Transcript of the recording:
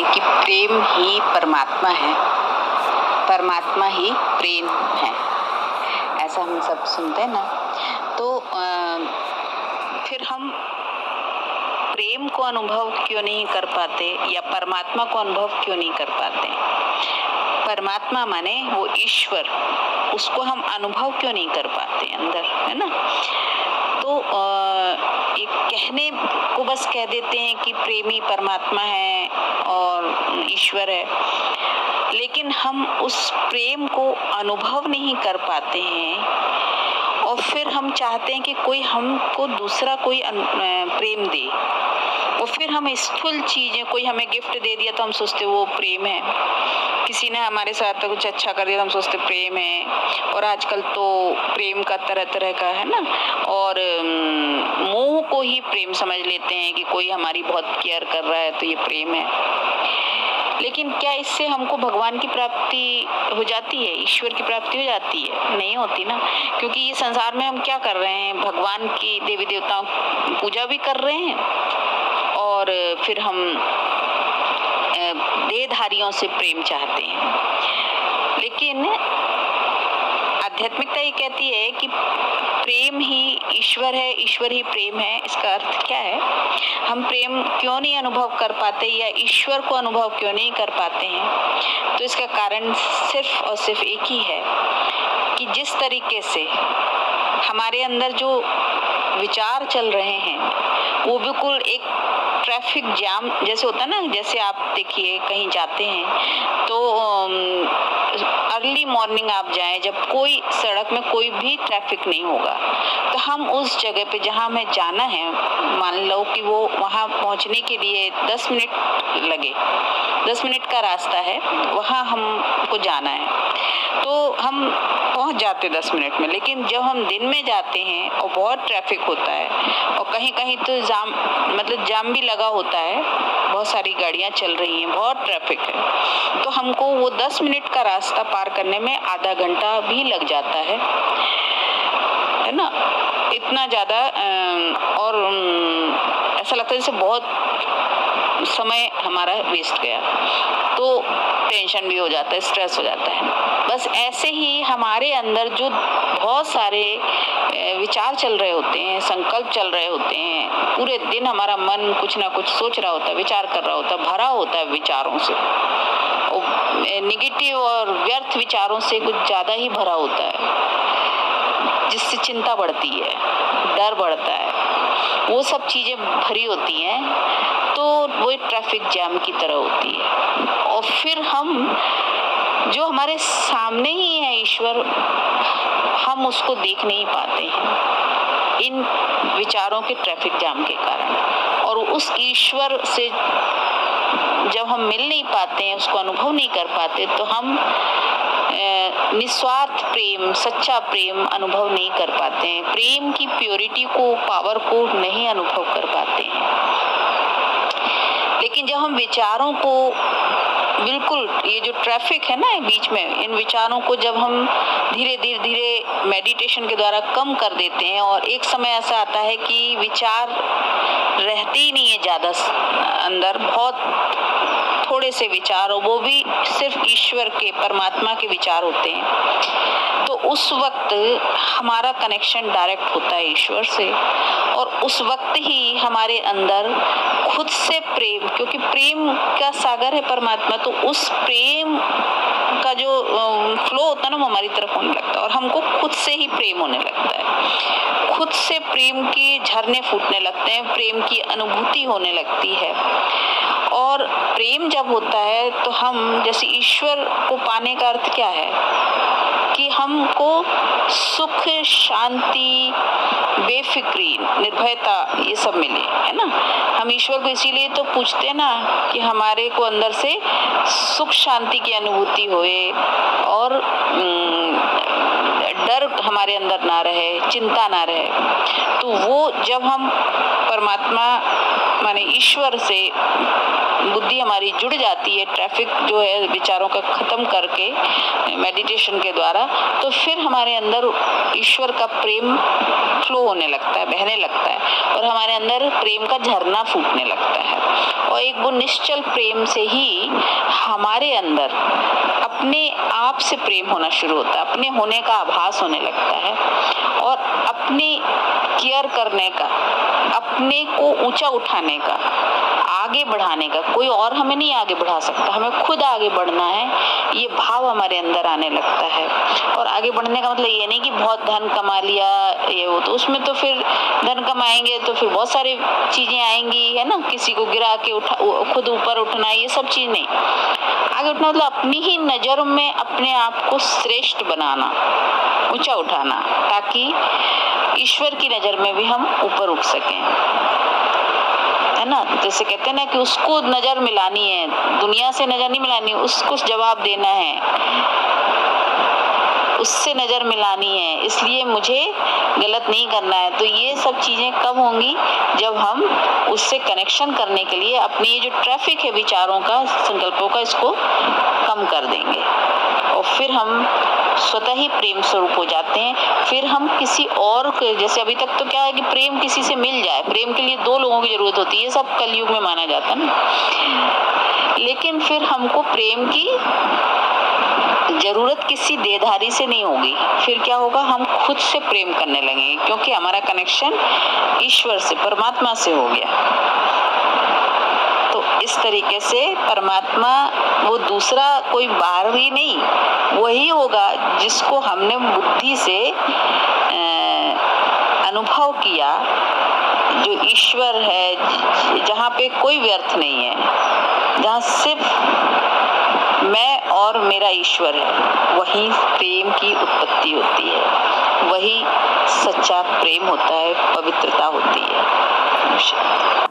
कि प्रेम ही परमात्मा है, परमात्मा ही प्रेम है, ऐसा हम सब सुनते हैं ना। तो फिर हम प्रेम को अनुभव क्यों नहीं कर पाते या परमात्मा को अनुभव क्यों नहीं कर पाते? परमात्मा माने वो ईश्वर, उसको हम अनुभव क्यों नहीं कर पाते अंदर, है ना। तो एक कहने को बस कह देते हैं कि प्रेमी परमात्मा है और ईश्वर है, लेकिन हम उस प्रेम को अनुभव नहीं कर पाते हैं और फिर हम चाहते हैं कि कोई हमको दूसरा कोई प्रेम दे। और फिर हम स्थूल चीजें, कोई हमें गिफ्ट दे दिया तो हम सोचते वो प्रेम है, किसी ने हमारे साथ कुछ अच्छा कर दिया तो हम सोचते प्रेम है। और आजकल तो प्रेम का तरह तरह का है ना, और मोह को ही प्रेम समझ लेते हैं कि कोई हमारी बहुत केयर कर रहा है तो ये प्रेम है। लेकिन क्या इससे हमको भगवान की प्राप्ति हो जाती है, ईश्वर की प्राप्ति हो जाती है? नहीं होती ना, क्योंकि ये संसार में हम क्या कर रहे हैं, भगवान की देवी देवताओं की पूजा भी कर रहे हैं और फिर हम देहधारियों से प्रेम चाहते हैं। लेकिन आध्यात्मिकता ये कहती है कि प्रेम ही ईश्वर है, ईश्वर ही प्रेम है। इसका अर्थ क्या है? हम प्रेम क्यों नहीं अनुभव कर पाते या ईश्वर को अनुभव क्यों नहीं कर पाते हैं? तो इसका कारण सिर्फ और सिर्फ एक ही है कि जिस तरीके से हमारे अंदर जो विचार चल रहे हैं वो बिल्कुल एक ट्रैफिक जाम जैसे होता है ना। जैसे आप देखिए कहीं जाते हैं तो अर्ली मॉर्निंग आप जाएं, जब कोई सड़क में कोई भी ट्रैफिक नहीं होगा, तो हम उस जगह पे जहां हमें जाना है, मान लो कि वो वहां पहुंचने के लिए 10 मिनट लगे, 10 मिनट का रास्ता है, वहां हमको जाना है, तो हम पहुंच जाते 10 मिनट में। लेकिन जब हम दिन में जाते हैं और बहुत ट्रैफिक होता है और कहीं कहीं तो जाम भी लगा होता है, बहुत सारी गाड़ियां चल रही हैं, बहुत ट्रैफिक है, तो हमको वो 10 मिनट का रास्ता पार करने में आधा घंटा भी लग जाता है ना। इतना ज़्यादा और ऐसा लगता है जैसे बहुत समय हमारा वेस्ट गया, तो टेंशन भी हो जाता है, स्ट्रेस हो जाता है। बस ऐसे ही हमारे अंदर जो बहुत सारे विचार चल रहे होते हैं, संकल्प चल रहे होते हैं, पूरे दिन हमारा मन कुछ ना कुछ सोच रहा होता है, विचार कर रहा होता है, भरा होता है विचारों से, नेगेटिव और व्यर्थ विचारों से कुछ ज़्यादा ही भरा होता है, जिससे चिंता बढ़ती है, डर बढ़ता है, वो सब चीज़ें भरी होती हैं, तो वो ट्रैफिक जैम की तरह होती है। और फिर हम जो हमारे सामने ही है ईश्वर, हम उसको देख नहीं पाते हैं इन विचारों के ट्रैफिक जाम के कारण। और उस ईश्वर से जब हम मिल नहीं पाते हैं, उसको अनुभव नहीं कर पाते, तो हम निस्वार्थ प्रेम, सच्चा प्रेम अनुभव नहीं कर पाते हैं, प्रेम की प्योरिटी को, पावर को नहीं अनुभव कर पाते हैं। लेकिन जब हम विचारों को बिल्कुल, ये जो ट्रैफिक है ना बीच में, इन विचारों को जब हम धीरे मेडिटेशन के द्वारा कम कर देते हैं, और एक समय ऐसा आता है कि विचार रहते ही नहीं है ज़्यादा अंदर, बहुत थोड़े से विचार, और वो भी सिर्फ ईश्वर के, परमात्मा के विचार होते हैं, तो उस वक्त हमारा कनेक्शन डायरेक्ट होता है ईश्वर से। और उस वक्त ही हमारे अंदर खुद से प्रेम, क्योंकि प्रेम का सागर है परमात्मा, तो उस प्रेम का जो फ्लो होता है ना, वो हमारी तरफ होने लगता है और हमको खुद से ही प्रेम होने लगता है, खुद से प्रेम की झरने फूटने लगते हैं, प्रेम की अनुभूति होने लगती है। और प्रेम जब होता है तो हम, जैसे ईश्वर को पाने का अर्थ क्या है कि हमको सुख, शांति, बेफिक्री, निर्भयता, ये सब मिले, है ना। हम ईश्वर को इसीलिए तो पूछते हैं ना कि हमारे को अंदर से सुख शांति की अनुभूति होए और डर हमारे अंदर ना रहे, चिंता ना रहे। तो वो जब हम परमात्मा माने ईश्वर से बुद्धि हमारी जुड़ जाती है, ट्रैफिक जो है विचारों का खत्म करके मेडिटेशन के द्वारा, तो फिर हमारे अंदर ईश्वर का प्रेम फ्लो होने लगता है, बहने लगता है, और हमारे अंदर प्रेम का झरना फूटने लगता है। और एक वो निश्चल प्रेम से ही हमारे अंदर अपने आप से प्रेम होना शुरू होता है, अपने होने का आभास होने लगता है और अपने केयर करने का, अपने को ऊंचा उठाने का, आगे बढ़ाने का, कोई और हमें नहीं आगे बढ़ा सकता, हमें खुद आगे बढ़ना है, ये भाव हमारे अंदर आने लगता है। और आगे बढ़ने का मतलब ये नहीं कि बहुत धन कमा लिया ये वो, तो उसमें तो फिर धन कमाएंगे तो फिर बहुत सारी चीजें आएंगी, है ना, किसी को गिरा के उठा, खुद ऊपर उठना, ये सब चीज नहीं। आगे उठना मतलब अपनी ही नजर में अपने आप को श्रेष्ठ बनाना, ऊंचा उठाना, ताकि ईश्वर की नजर में भी हम ऊपर उठ सकें, है ना। जैसे कहते हैं ना कि उसको नजर मिलानी है, दुनिया से नजर नहीं मिलानी, उसको जवाब देना है, उससे नजर मिलानी है, इसलिए मुझे गलत नहीं करना है। तो ये सब चीजें कब होंगी? जब हम उससे कनेक्शन करने के लिए अपनी ये जो ट्रैफिक है विचारों का, संकल्पों का, इसको कम कर देंगे और फिर हम स्वतः ही प्रेम स्वरूप हो जाते हैं। फिर हम किसी और के, जैसे अभी तक तो क्या है कि प्रेम किसी से मिल जाए, प्रेम के लिए 2 लोगों की जरूरत होती है, ये सब कलयुग में माना जाता है ना। लेकिन फिर हमको प्रेम की जरूरत किसी देहधारी से नहीं होगी, फिर क्या होगा, हम खुद से प्रेम करने लगेंगे, क्योंकि हमारा कनेक्शन ईश्वर से, परमात्मा से हो गया। तो इस तरीके से परमात्मा वो दूसरा कोई बाहरी नहीं, वही होगा जिसको हमने बुद्धि से अनुभव किया, जो ईश्वर है, जहाँ पे कोई व्यर्थ नहीं है, जहाँ सिर्फ मैं और मेरा ईश्वर है, वही प्रेम की उत्पत्ति होती है, वही सच्चा प्रेम होता है, पवित्रता होती है।